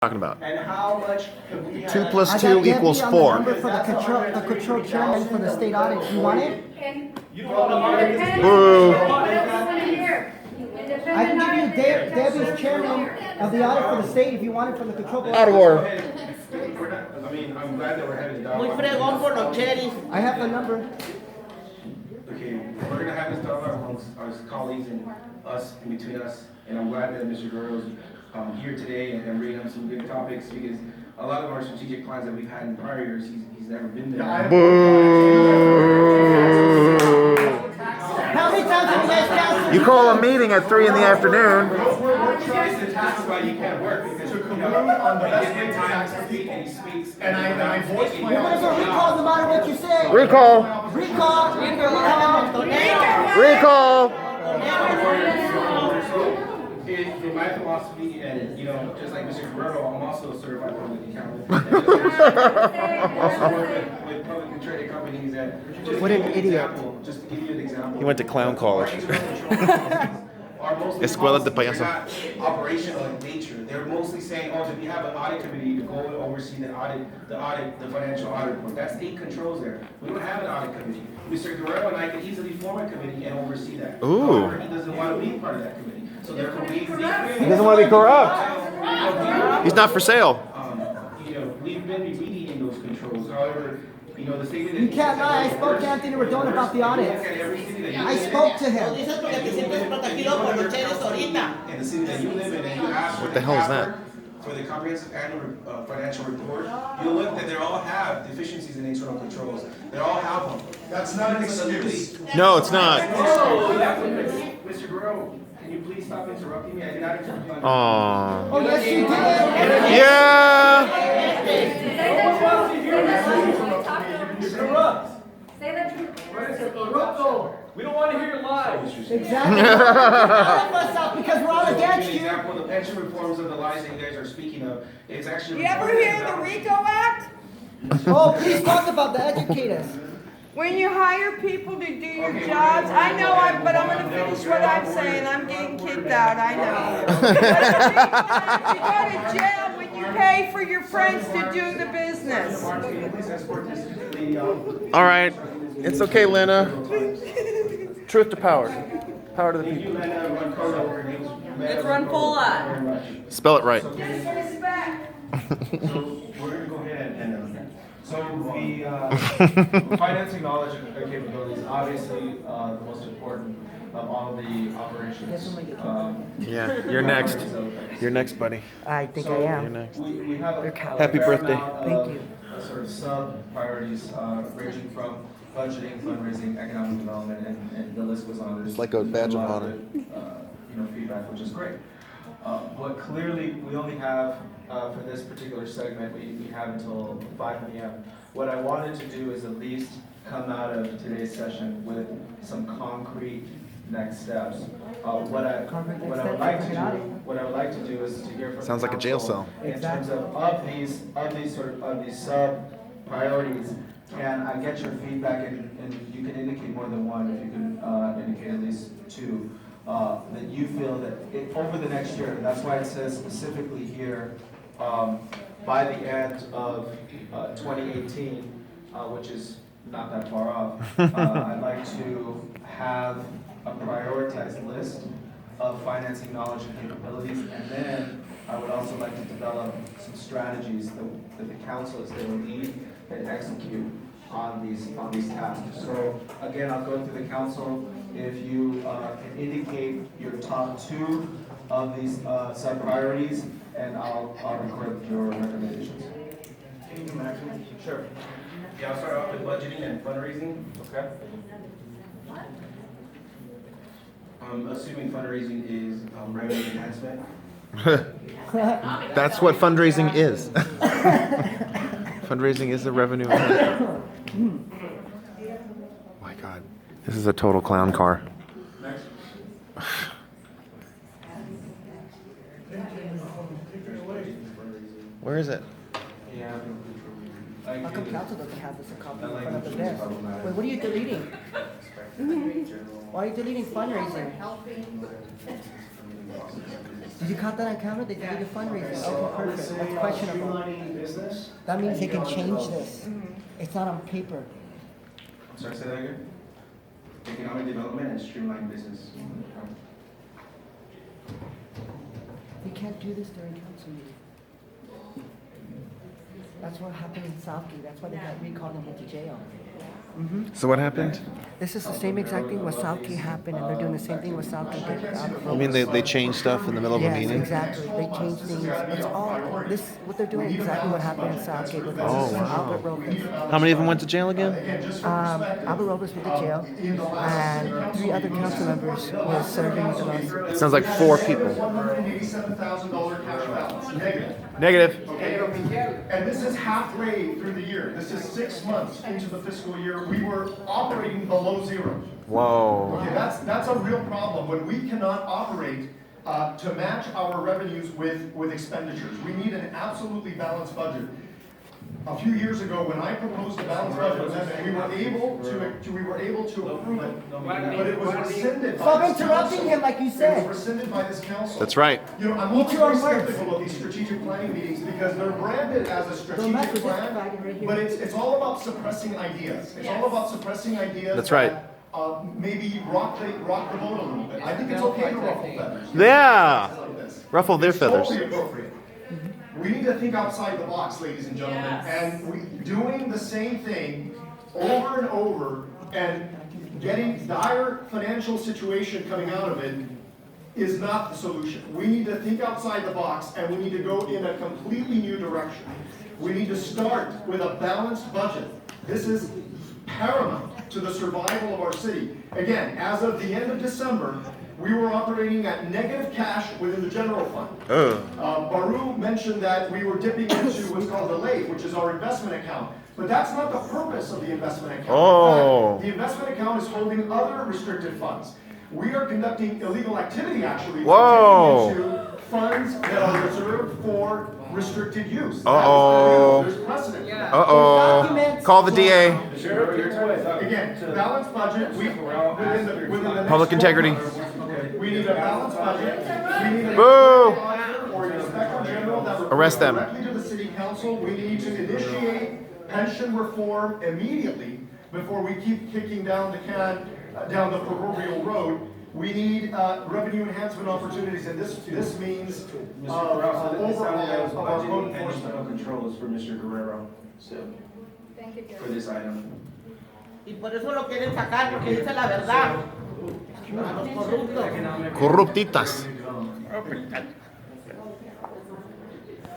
Talking about. And how much could we have? 2 plus 2 equals 4. Number for the control chairman for the state audit. You want it? You don't want to market Boo. I can give you Debbie's chairman of the audit for the state if you want it from the control board. Out of order. I mean, I'm glad that we're having a Muy dialogue. fregón por los cherries. I have the number. Okay, we're gonna have this dialogue amongst our colleagues and us, in between us, and I'm glad that Mr. Guerrero's here today and bringing up some good topics, because a lot of our strategic plans that we've had in prior years, he's never been there. How many times have you guys canceled? You call a meeting at 3 in the afternoon. We're trying to tax why you can't work, because, you know, he gets good time to speak and he speaks. And I voice my You're gonna go recall no matter what you say. Recall. Recall. Recall. In my philosophy, and you know, just like Mr. Guerrero, I'm also a certified public accountant. I also work with publicly traded companies that just What to an give you idiot. example, just to give you an example. He went to clown college. Are mostly Escuela de policies, payaso. they're not operational in nature. They're mostly saying, oh, do we have an audit committee to go and oversee the financial audit report? That's 8 controls there. We don't have an audit committee. Mr. Guerrero and I could easily form a committee and oversee that. Ooh. However, he doesn't want to be part of that committee. So therefore, He doesn't want to be corrupt. He's not for sale. You know, we've been reading in those controls. However, you know, the statement that You can't lie. I spoke to Anthony Rodon about the audit. I spoke to him. Dices porque te sientes protegido por los cherries ahorita. In the city that you live in, and you ask What the hell is that? for the comprehensive annual financial report, you'll look that they all have deficiencies in internal controls. They all have them. That's not an excuse. No, it's not. Mr. Guerrero, can you please stop interrupting me? I did not interrupt you. Aww. Oh, yes, you did. Yeah. Say the truth. We don't want to hear your lies. Exactly. All of us out because we're all So, against an you. example, the pension reforms of the lies that you guys are speaking of, it's actually. You ever hear the RICO Act? Oh, please talk about the educators. When you hire people to do your jobs, I know, but I'm gonna finish what I'm saying, I'm getting kicked out, I know. You go to jail when you pay for your friends to do the business. All right. It's okay, Lena. Truth to power. Power to the people. Let's run full on. Spell it right. So we're gonna go ahead and, so the financing knowledge and capabilities, obviously, the most important of all the operations. Yeah, you're next. You're next, buddy. I think I You're am. next. We have a Happy fair birthday. amount of, Thank you. Sort of sub-priorities, ranging from budgeting, fundraising, economic development, and the list goes on. There's It's like a badge of lot honor. good, you know, feedback, which is great. But clearly, we only have, for this particular segment, we have until 5 p.m. What I wanted to do is at least come out of today's session with some concrete next steps. What I would like to do is to hear from Sounds the like a jail council cell. in terms of these sub priorities. Can I get your feedback, and you can indicate more than one, if you can indicate at least 2, that you feel that over the next year, and that's why it says specifically here, by the end of 2018, which is not that far off, I'd like to have a prioritized list of financing knowledge and capabilities, and then I would also like to develop some strategies that the council is going to lead and execute on these tasks. So again, I'll go through the council. If you can indicate your top 2 of these sub-priorities, and I'll record your recommendations. Can you do maximum? Sure. Yeah, I'll start off with budgeting and fundraising. Okay. Assuming fundraising is revenue enhancement. That's what fundraising is. Fundraising is a revenue. My God, this is a total clown car. Next. Where is it? Yeah. How come council doesn't have this a copy in front of the desk? Wait, what are you deleting? Why are you deleting fundraising? Did you caught that on camera? They did a fundraiser. Okay, perfect. That's questionable. Streamlining business. That means they can change this. It's not on paper. I'm sorry, say that again? Economic development and streamline business. We can't do this during council meeting. That's what happened in Southgate. That's why they got recalled and went to jail. So what happened? This is the same exact thing with Southgate happened, and they're doing the same thing with Southgate. You mean they changed stuff in the middle of a Yes, meeting? exactly. They changed things. It's all this. What they're doing exactly what happened in Southgate with Albert Robles. How many of them went to jail again? Albert Robles went to jail, and 3 other council members were serving with the lawsuit. It sounds like 4 people. $187,000 cash balance, negative. Negative. Okay, and this is halfway through the year. This is 6 months into the fiscal year. We were operating below zero. Whoa. Okay, that's a real problem when we cannot operate to match our revenues with expenditures. We need an absolutely balanced budget. A few years ago, when I proposed a balanced budget amendment, we were able to approve it, but it was rescinded by Stop this interrupting council. him like you It was said. rescinded by this council. That's right. You know, I'm Eat always your very own words. skeptical of these strategic planning meetings because they're branded as a Don't mess strategic with this plan, faggot right here. but it's all about suppressing ideas. It's all about suppressing ideas. That's right. that, maybe rock the boat a little bit. I think it's okay to ruffle feathers. Yeah. Like this. Ruffle their It's feathers. totally appropriate. We need to think outside the box, ladies and gentlemen, and doing the same thing over and over and getting dire financial situation coming out of it is not the solution. We need to think outside the box and we need to go in a completely new direction. We need to start with a balanced budget. This is paramount to the survival of our city. Again, as of the end of December, we were operating at negative cash within the general fund. Baru mentioned that we were dipping into what's called the LAIF, which is our investment account. But that's not the purpose of the investment account. Oh. In fact, the investment account is holding other restricted funds. We are conducting illegal activity, actually. Whoa. Dipping into funds that are reserved for restricted use. That is Uh-oh. illegal. There's precedent. Uh-oh. Call the DA. Again, balanced budget, within the Public next 12 integrity. months, we need a balanced budget. We need a Boo. or an inspector general that reports Arrest them. directly to the city council. We need to initiate pension reform immediately before we keep kicking down the can, down the proverbial road. We need revenue enhancement opportunities, and this means overhaul of our code enforcement. Controls for Mr. Guerrero, so, for this item. Y por eso lo quieren sacar, porque dice la verdad. A los corruptos. Corruptitas.